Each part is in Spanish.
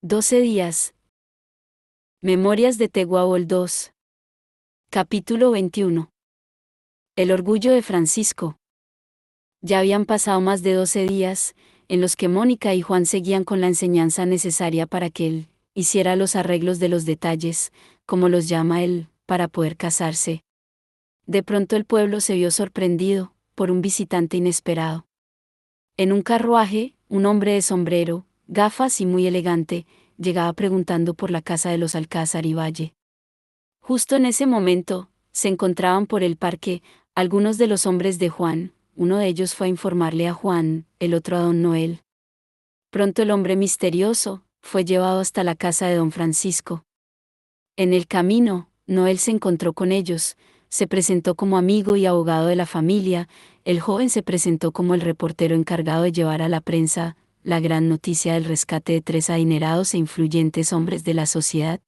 12 días. Memorias de Tehuahol 2. Capítulo 21. El orgullo de Francisco. Ya habían pasado más de 12 días, en los que Mónica y Juan seguían con la enseñanza necesaria para que él hiciera los arreglos de los detalles, como los llama él, para poder casarse. De pronto el pueblo se vio sorprendido por un visitante inesperado. En un carruaje, un hombre de sombrero, gafas y muy elegante, llegaba preguntando por la casa de los Alcázar y Valle. Justo en ese momento, se encontraban por el parque algunos de los hombres de Juan. Uno de ellos fue a informarle a Juan, el otro a don Noel. Pronto el hombre misterioso fue llevado hasta la casa de don Francisco. En el camino, Noel se encontró con ellos, se presentó como amigo y abogado de la familia. El joven se presentó como el reportero encargado de llevar a la prensa la gran noticia del rescate de 3 adinerados e influyentes hombres de la sociedad.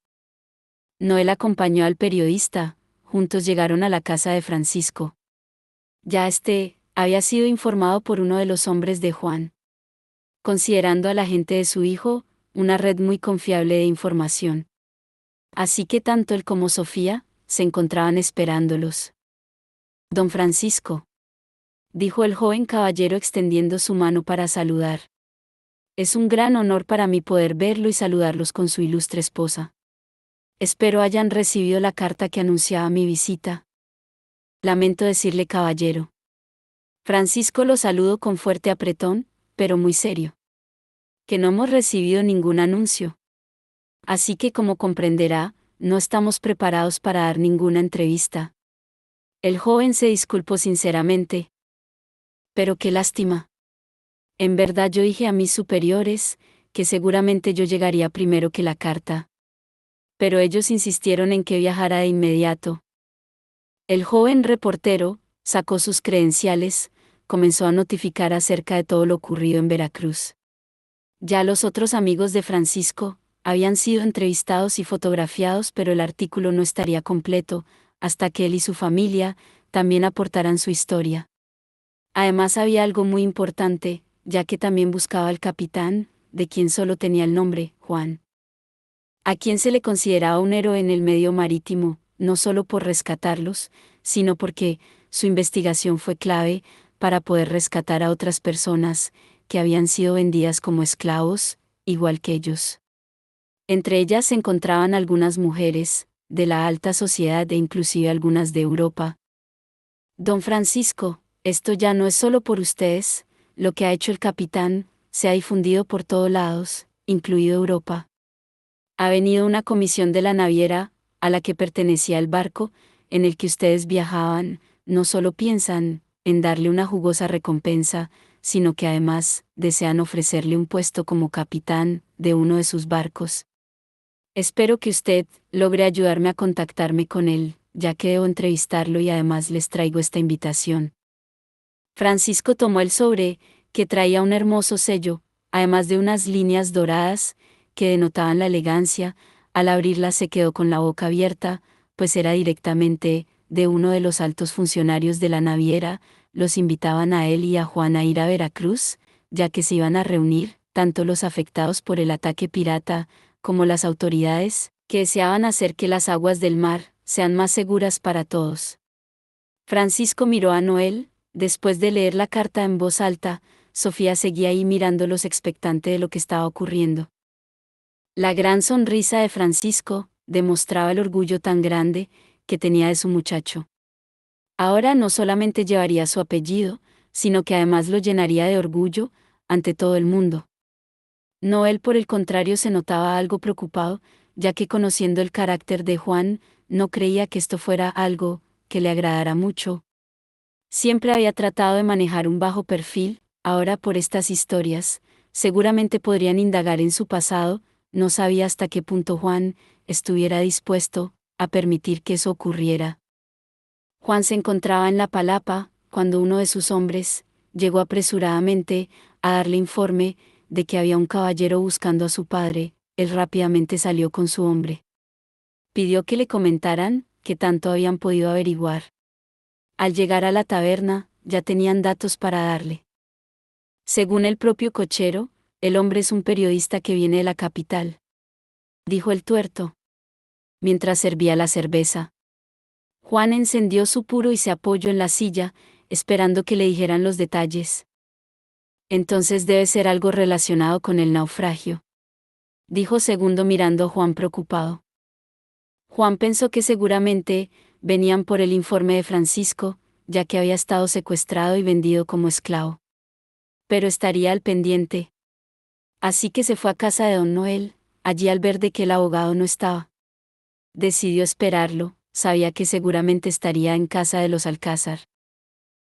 Noel acompañó al periodista, juntos llegaron a la casa de Francisco. Ya había sido informado por uno de los hombres de Juan, considerando a la gente de su hijo una red muy confiable de información. Así que tanto él como Sofía se encontraban esperándolos. Don Francisco, dijo el joven caballero extendiendo su mano para saludar. Es un gran honor para mí poder verlo y saludarlos con su ilustre esposa. Espero hayan recibido la carta que anunciaba mi visita. Lamento decirle, caballero. Francisco lo saludó con fuerte apretón, pero muy serio. Que no hemos recibido ningún anuncio. Así que, como comprenderá, no estamos preparados para dar ninguna entrevista. El joven se disculpó sinceramente. Pero qué lástima. En verdad yo dije a mis superiores que seguramente yo llegaría primero que la carta. Pero ellos insistieron en que viajara de inmediato. El joven reportero sacó sus credenciales, comenzó a notificar acerca de todo lo ocurrido en Veracruz. Ya los otros amigos de Francisco habían sido entrevistados y fotografiados, pero el artículo no estaría completo hasta que él y su familia también aportaran su historia. Además había algo muy importante, ya que también buscaba al capitán, de quien solo tenía el nombre, Juan. A quien se le consideraba un héroe en el medio marítimo, no solo por rescatarlos, sino porque su investigación fue clave para poder rescatar a otras personas que habían sido vendidas como esclavos, igual que ellos. Entre ellas se encontraban algunas mujeres, de la alta sociedad e inclusive algunas de Europa. Don Francisco, esto ya no es solo por ustedes, lo que ha hecho el capitán se ha difundido por todos lados, incluido Europa. Ha venido una comisión de la naviera, a la que pertenecía el barco, en el que ustedes viajaban, no solo piensan en darle una jugosa recompensa, sino que además desean ofrecerle un puesto como capitán de uno de sus barcos. Espero que usted logre ayudarme a contactarme con él, ya que debo entrevistarlo y además les traigo esta invitación. Francisco tomó el sobre, que traía un hermoso sello, además de unas líneas doradas, que denotaban la elegancia. Al abrirla se quedó con la boca abierta, pues era directamente de uno de los altos funcionarios de la naviera. Los invitaban a él y a Juan a ir a Veracruz, ya que se iban a reunir, tanto los afectados por el ataque pirata, como las autoridades, que deseaban hacer que las aguas del mar sean más seguras para todos. Francisco miró a Noel. Después de leer la carta en voz alta, Sofía seguía ahí mirándolos expectante de lo que estaba ocurriendo. La gran sonrisa de Francisco demostraba el orgullo tan grande que tenía de su muchacho. Ahora no solamente llevaría su apellido, sino que además lo llenaría de orgullo ante todo el mundo. Noel, por el contrario, se notaba algo preocupado, ya que conociendo el carácter de Juan, no creía que esto fuera algo que le agradara mucho. Siempre había tratado de manejar un bajo perfil. Ahora por estas historias, seguramente podrían indagar en su pasado. No sabía hasta qué punto Juan estuviera dispuesto a permitir que eso ocurriera. Juan se encontraba en la palapa, cuando uno de sus hombres llegó apresuradamente a darle informe de que había un caballero buscando a su padre. Él rápidamente salió con su hombre. Pidió que le comentaran qué tanto habían podido averiguar. Al llegar a la taberna, ya tenían datos para darle. Según el propio cochero, el hombre es un periodista que viene de la capital. dijo el tuerto, mientras servía la cerveza. Juan encendió su puro y se apoyó en la silla, esperando que le dijeran los detalles. Entonces debe ser algo relacionado con el naufragio, dijo Segundo mirando a Juan preocupado. Juan pensó que seguramente venían por el informe de Francisco, ya que había estado secuestrado y vendido como esclavo. Pero estaría al pendiente. Así que se fue a casa de don Noel, allí al ver de que el abogado no estaba. Decidió esperarlo, sabía que seguramente estaría en casa de los Alcázar.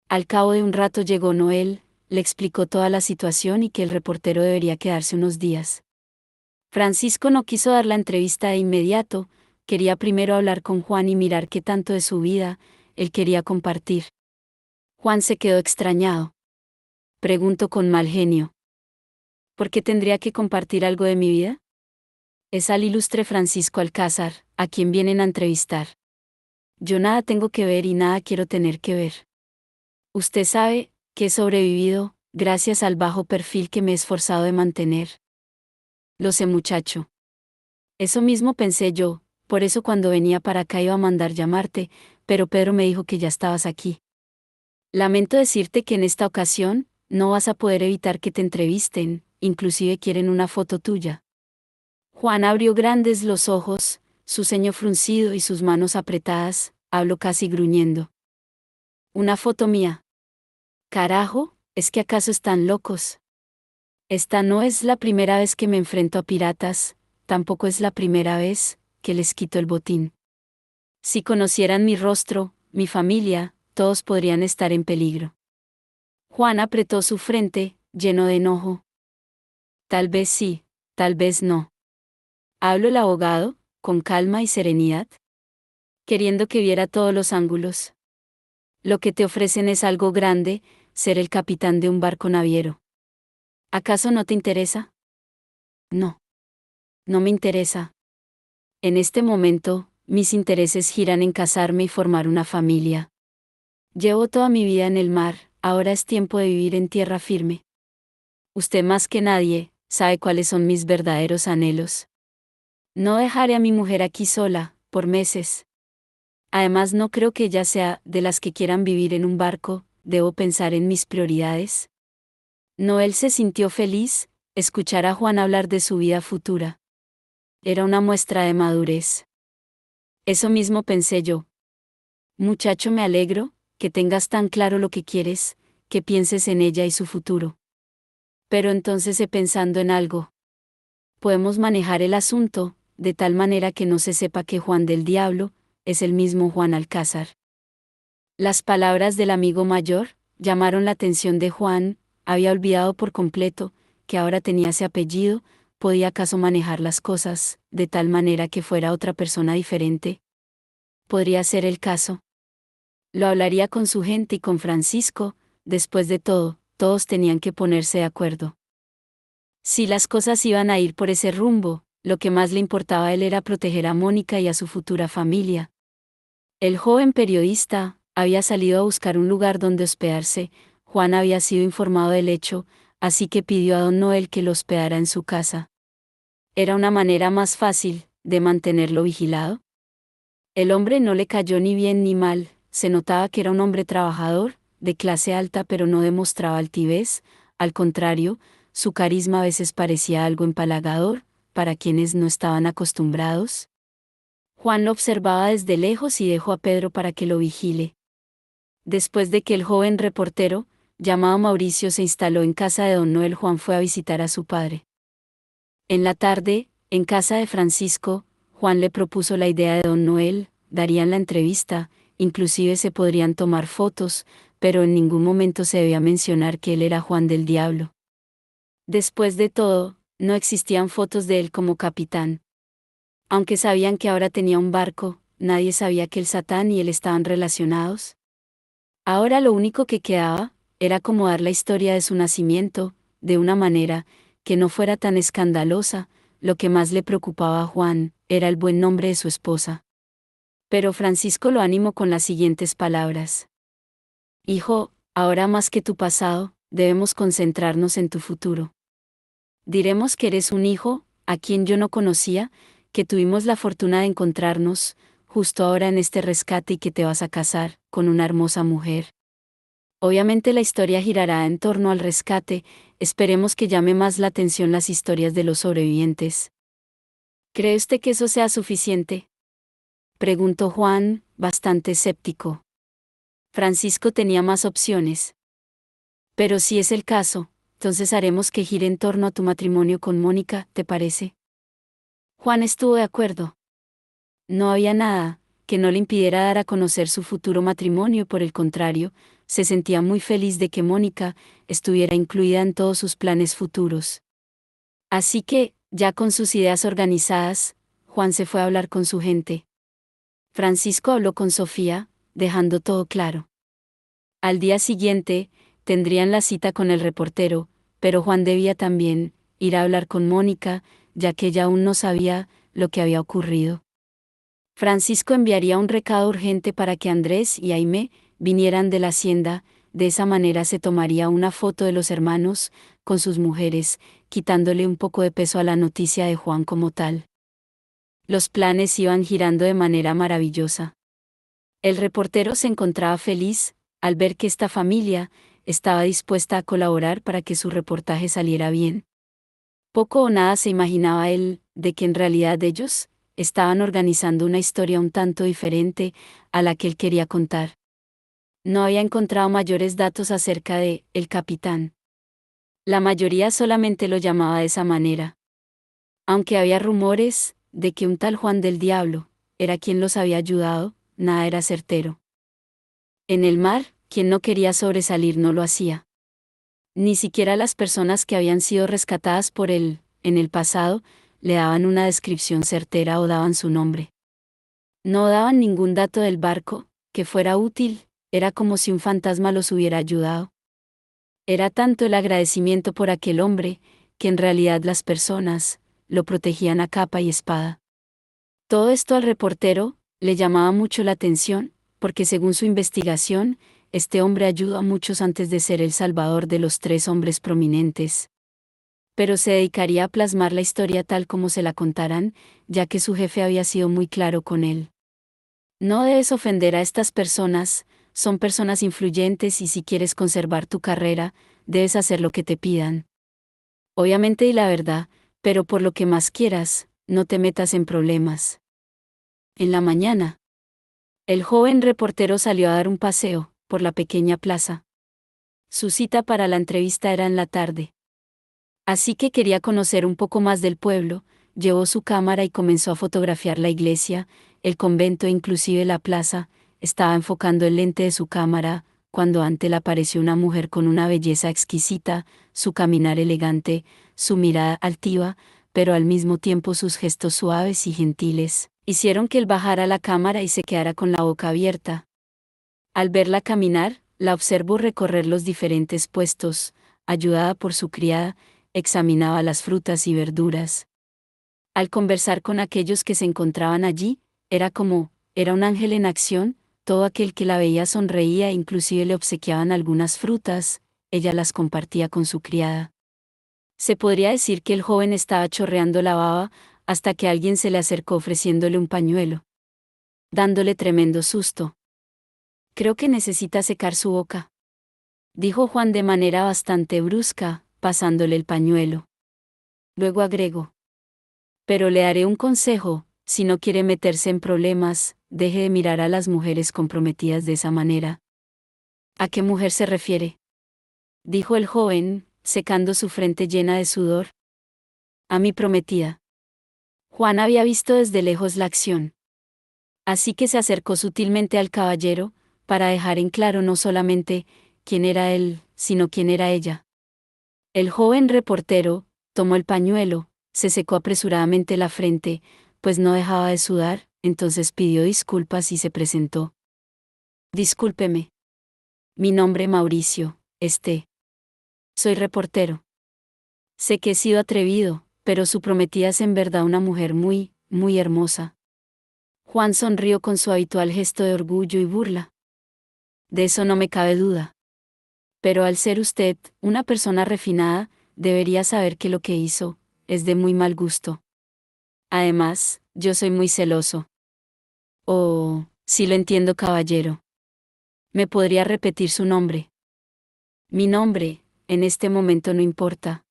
Al cabo de un rato llegó Noel, le explicó toda la situación y que el reportero debería quedarse unos días. Francisco no quiso dar la entrevista de inmediato, quería primero hablar con Juan y mirar qué tanto de su vida él quería compartir. Juan se quedó extrañado. Preguntó con mal genio. ¿Por qué tendría que compartir algo de mi vida? Es al ilustre Francisco Alcázar, a quien vienen a entrevistar. Yo nada tengo que ver y nada quiero tener que ver. Usted sabe que he sobrevivido, gracias al bajo perfil que me he esforzado de mantener. Lo sé, muchacho. Eso mismo pensé yo, por eso cuando venía para acá iba a mandar llamarte, pero Pedro me dijo que ya estabas aquí. Lamento decirte que en esta ocasión, no vas a poder evitar que te entrevisten, inclusive quieren una foto tuya. Juan abrió grandes los ojos, su ceño fruncido y sus manos apretadas, habló casi gruñendo. ¿Una foto mía? Carajo, ¿es que acaso están locos? Esta no es la primera vez que me enfrento a piratas, tampoco es la primera vez que les quito el botín. Si conocieran mi rostro, mi familia, todos podrían estar en peligro. Juan apretó su frente, lleno de enojo. Tal vez sí, tal vez no. Habló el abogado, con calma y serenidad, queriendo que viera todos los ángulos. Lo que te ofrecen es algo grande, ser el capitán de un barco naviero. ¿Acaso no te interesa? No. No me interesa. En este momento, mis intereses giran en casarme y formar una familia. Llevo toda mi vida en el mar, ahora es tiempo de vivir en tierra firme. Usted más que nadie, sabe cuáles son mis verdaderos anhelos. No dejaré a mi mujer aquí sola, por meses. Además no creo que ella sea de las que quieran vivir en un barco, debo pensar en mis prioridades. Noel se sintió feliz, escuchar a Juan hablar de su vida futura. Era una muestra de madurez. Eso mismo pensé yo. Muchacho, me alegro, que tengas tan claro lo que quieres, que pienses en ella y su futuro. Pero entonces pensando en algo. Podemos manejar el asunto, de tal manera que no se sepa que Juan del Diablo es el mismo Juan Alcázar. Las palabras del amigo mayor llamaron la atención de Juan, había olvidado por completo que ahora tenía ese apellido, ¿podía acaso manejar las cosas de tal manera que fuera otra persona diferente? Podría ser el caso. Lo hablaría con su gente y con Francisco, después de todo, todos tenían que ponerse de acuerdo. Si las cosas iban a ir por ese rumbo, lo que más le importaba a él era proteger a Mónica y a su futura familia. El joven periodista había salido a buscar un lugar donde hospedarse, Juan había sido informado del hecho, así que pidió a don Noel que lo hospedara en su casa. Era una manera más fácil de mantenerlo vigilado. El hombre no le cayó ni bien ni mal, se notaba que era un hombre trabajador, de clase alta, pero no demostraba altivez, al contrario, su carisma a veces parecía algo empalagador, para quienes no estaban acostumbrados. Juan lo observaba desde lejos y dejó a Pedro para que lo vigile. Después de que el joven reportero, llamado Mauricio, se instaló en casa de don Noel, Juan fue a visitar a su padre. En la tarde, en casa de Francisco, Juan le propuso la idea de don Noel, darían la entrevista, inclusive se podrían tomar fotos, pero en ningún momento se debía mencionar que él era Juan del Diablo. Después de todo, no existían fotos de él como capitán. Aunque sabían que ahora tenía un barco, nadie sabía que el Satán y él estaban relacionados. Ahora lo único que quedaba, era acomodar la historia de su nacimiento, de una manera, que no fuera tan escandalosa. Lo que más le preocupaba a Juan, era el buen nombre de su esposa. Pero Francisco lo animó con las siguientes palabras. Hijo, ahora más que tu pasado, debemos concentrarnos en tu futuro. Diremos que eres un hijo, a quien yo no conocía, que tuvimos la fortuna de encontrarnos, justo ahora en este rescate y que te vas a casar, con una hermosa mujer. Obviamente la historia girará en torno al rescate, esperemos que llame más la atención las historias de los sobrevivientes. ¿Cree usted que eso sea suficiente?, preguntó Juan, bastante escéptico. Francisco tenía más opciones. Pero si es el caso, entonces haremos que gire en torno a tu matrimonio con Mónica, ¿te parece? Juan estuvo de acuerdo. No había nada que no le impidiera dar a conocer su futuro matrimonio, por el contrario, se sentía muy feliz de que Mónica estuviera incluida en todos sus planes futuros. Así que, ya con sus ideas organizadas, Juan se fue a hablar con su gente. Francisco habló con Sofía, dejando todo claro. Al día siguiente, tendrían la cita con el reportero, pero Juan debía también ir a hablar con Mónica, ya que ella aún no sabía lo que había ocurrido. Francisco enviaría un recado urgente para que Andrés y Aimé vinieran de la hacienda, de esa manera se tomaría una foto de los hermanos, con sus mujeres, quitándole un poco de peso a la noticia de Juan como tal. Los planes iban girando de manera maravillosa. El reportero se encontraba feliz, al ver que esta familia estaba dispuesta a colaborar para que su reportaje saliera bien. Poco o nada se imaginaba él, de que en realidad ellos estaban organizando una historia un tanto diferente a la que él quería contar. No había encontrado mayores datos acerca de el capitán. La mayoría solamente lo llamaba de esa manera. Aunque había rumores de que un tal Juan del Diablo era quien los había ayudado, nada era certero. En el mar, quien no quería sobresalir no lo hacía. Ni siquiera las personas que habían sido rescatadas por él, en el pasado, le daban una descripción certera o daban su nombre. No daban ningún dato del barco, que fuera útil, era como si un fantasma los hubiera ayudado. Era tanto el agradecimiento por aquel hombre, que en realidad las personas lo protegían a capa y espada. Todo esto al reportero le llamaba mucho la atención, porque según su investigación, este hombre ayudó a muchos antes de ser el salvador de los 3 hombres prominentes. Pero se dedicaría a plasmar la historia tal como se la contaran, ya que su jefe había sido muy claro con él. No debes ofender a estas personas, son personas influyentes y si quieres conservar tu carrera, debes hacer lo que te pidan. Obviamente di la verdad, pero por lo que más quieras, no te metas en problemas. En la mañana, el joven reportero salió a dar un paseo por la pequeña plaza. Su cita para la entrevista era en la tarde. Así que quería conocer un poco más del pueblo, llevó su cámara y comenzó a fotografiar la iglesia, el convento e inclusive la plaza. Estaba enfocando el lente de su cámara, cuando ante él apareció una mujer con una belleza exquisita, su caminar elegante, su mirada altiva, pero al mismo tiempo sus gestos suaves y gentiles, hicieron que él bajara la cámara y se quedara con la boca abierta. Al verla caminar, la observó recorrer los diferentes puestos, ayudada por su criada, examinaba las frutas y verduras. Al conversar con aquellos que se encontraban allí, era un ángel en acción, todo aquel que la veía sonreía e inclusive le obsequiaban algunas frutas, ella las compartía con su criada. Se podría decir que el joven estaba chorreando la baba, hasta que alguien se le acercó ofreciéndole un pañuelo, dándole tremendo susto. Creo que necesita secar su boca, dijo Juan de manera bastante brusca, pasándole el pañuelo. Luego agregó: pero le daré un consejo, si no quiere meterse en problemas, deje de mirar a las mujeres comprometidas de esa manera. ¿A qué mujer se refiere?, dijo el joven, secando su frente llena de sudor. A mi prometida. Juan había visto desde lejos la acción. Así que se acercó sutilmente al caballero, para dejar en claro no solamente quién era él, sino quién era ella. El joven reportero tomó el pañuelo, se secó apresuradamente la frente, pues no dejaba de sudar, entonces pidió disculpas y se presentó. Discúlpeme. Mi nombre Mauricio, soy reportero. Sé que he sido atrevido, pero su prometida es en verdad una mujer muy, muy hermosa. Juan sonrió con su habitual gesto de orgullo y burla. De eso no me cabe duda. Pero al ser usted una persona refinada, debería saber que lo que hizo es de muy mal gusto. Además, Yo soy muy celoso. Oh, sí lo entiendo, caballero. ¿Me podría repetir su nombre? Mi nombre, en este momento no importa.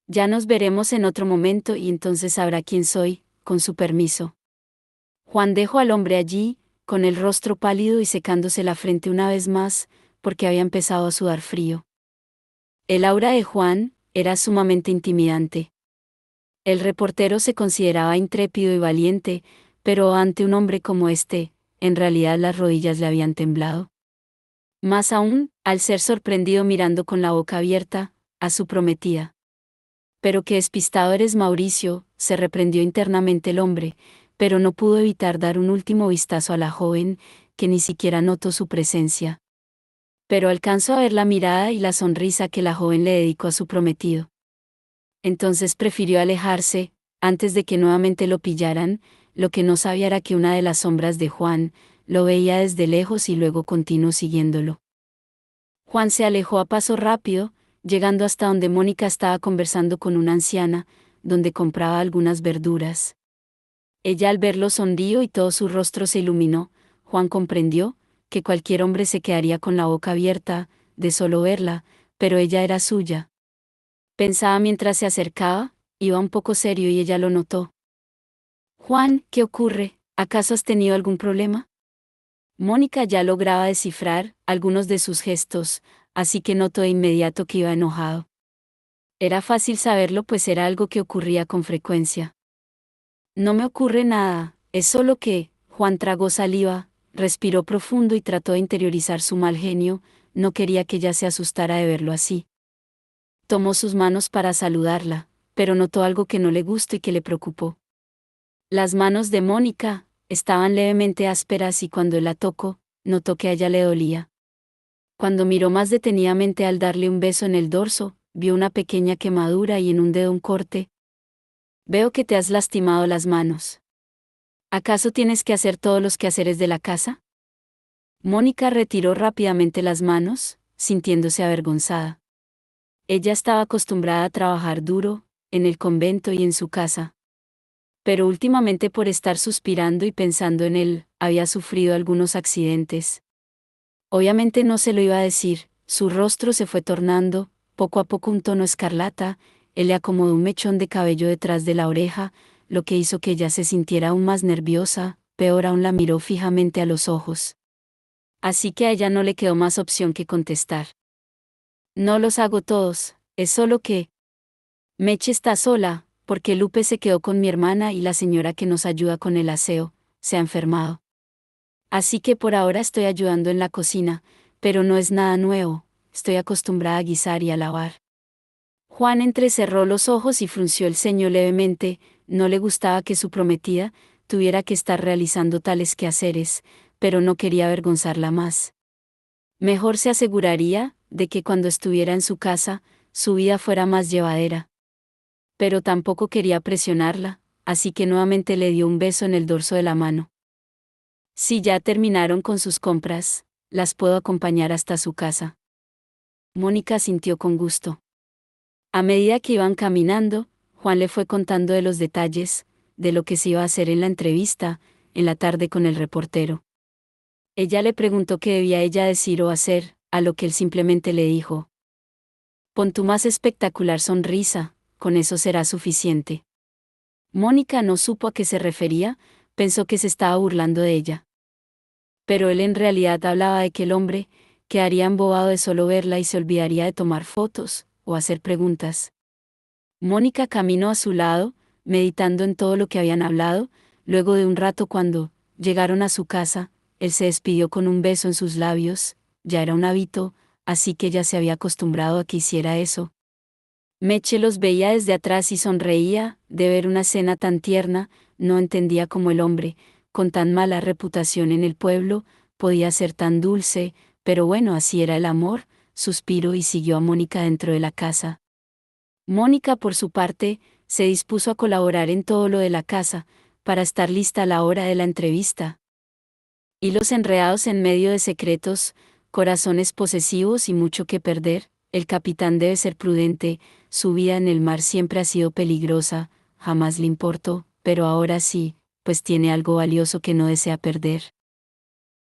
Ya nos veremos en otro momento y entonces sabrá quién soy, con su permiso. Juan dejó al hombre allí, con el rostro pálido y secándose la frente una vez más, porque había empezado a sudar frío. El aura de Juan era sumamente intimidante. El reportero se consideraba intrépido y valiente, pero ante un hombre como este, en realidad las rodillas le habían temblado. Más aún, al ser sorprendido mirando con la boca abierta, a su prometida. Pero qué despistado eres, Mauricio, se reprendió internamente el hombre, pero no pudo evitar dar un último vistazo a la joven, que ni siquiera notó su presencia. Pero alcanzó a ver la mirada y la sonrisa que la joven le dedicó a su prometido. Entonces prefirió alejarse, antes de que nuevamente lo pillaran. Lo que no sabía era que una de las sombras de Juan lo veía desde lejos y luego continuó siguiéndolo. Juan se alejó a paso rápido, llegando hasta donde Mónica estaba conversando con una anciana, donde compraba algunas verduras. Ella al verlo sonrió y todo su rostro se iluminó. Juan comprendió que cualquier hombre se quedaría con la boca abierta, de solo verla, pero ella era suya. Pensaba mientras se acercaba, iba un poco serio y ella lo notó. Juan, ¿qué ocurre? ¿Acaso has tenido algún problema? Mónica ya lograba descifrar algunos de sus gestos, así que notó de inmediato que iba enojado. Era fácil saberlo, pues era algo que ocurría con frecuencia. No me ocurre nada, es solo que, Juan tragó saliva, respiró profundo y trató de interiorizar su mal genio, no quería que ella se asustara de verlo así. Tomó sus manos para saludarla, pero notó algo que no le gustó y que le preocupó. Las manos de Mónica estaban levemente ásperas y cuando él la tocó, notó que a ella le dolía. Cuando miró más detenidamente al darle un beso en el dorso, vio una pequeña quemadura y en un dedo un corte. Veo que te has lastimado las manos. ¿Acaso tienes que hacer todos los quehaceres de la casa? Mónica retiró rápidamente las manos, sintiéndose avergonzada. Ella estaba acostumbrada a trabajar duro, en el convento y en su casa. Pero últimamente por estar suspirando y pensando en él, había sufrido algunos accidentes. Obviamente no se lo iba a decir, su rostro se fue tornando, poco a poco un tono escarlata. Él le acomodó un mechón de cabello detrás de la oreja, lo que hizo que ella se sintiera aún más nerviosa, peor aún la miró fijamente a los ojos. Así que a ella no le quedó más opción que contestar. No los hago todos, es solo que... Meche está sola, porque Lupe se quedó con mi hermana y la señora que nos ayuda con el aseo, se ha enfermado. Así que por ahora estoy ayudando en la cocina, pero no es nada nuevo, estoy acostumbrada a guisar y a lavar. Juan entrecerró los ojos y frunció el ceño levemente, no le gustaba que su prometida tuviera que estar realizando tales quehaceres, pero no quería avergonzarla más. Mejor se aseguraría de que cuando estuviera en su casa, su vida fuera más llevadera. Pero tampoco quería presionarla, así que nuevamente le dio un beso en el dorso de la mano. Si ya terminaron con sus compras, las puedo acompañar hasta su casa. Mónica sintió con gusto. A medida que iban caminando, Juan le fue contando de los detalles, de lo que se iba a hacer en la entrevista, en la tarde con el reportero. Ella le preguntó qué debía ella decir o hacer, a lo que él simplemente le dijo: pon tu más espectacular sonrisa, con eso será suficiente. Mónica no supo a qué se refería, pensó que se estaba burlando de ella. Pero él en realidad hablaba de que el hombre quedaría embobado de solo verla y se olvidaría de tomar fotos o hacer preguntas. Mónica caminó a su lado, meditando en todo lo que habían hablado. Luego de un rato, cuando llegaron a su casa, él se despidió con un beso en sus labios. Ya era un hábito, así que ella se había acostumbrado a que hiciera eso. Meche los veía desde atrás y sonreía, de ver una escena tan tierna. No entendía cómo el hombre, con tan mala reputación en el pueblo, podía ser tan dulce, pero bueno, así era el amor. Suspiró y siguió a Mónica dentro de la casa. Mónica, por su parte, se dispuso a colaborar en todo lo de la casa, para estar lista a la hora de la entrevista. Hilos enredados en medio de secretos, corazones posesivos y mucho que perder. El capitán debe ser prudente, su vida en el mar siempre ha sido peligrosa, jamás le importó, pero ahora sí, pues tiene algo valioso que no desea perder.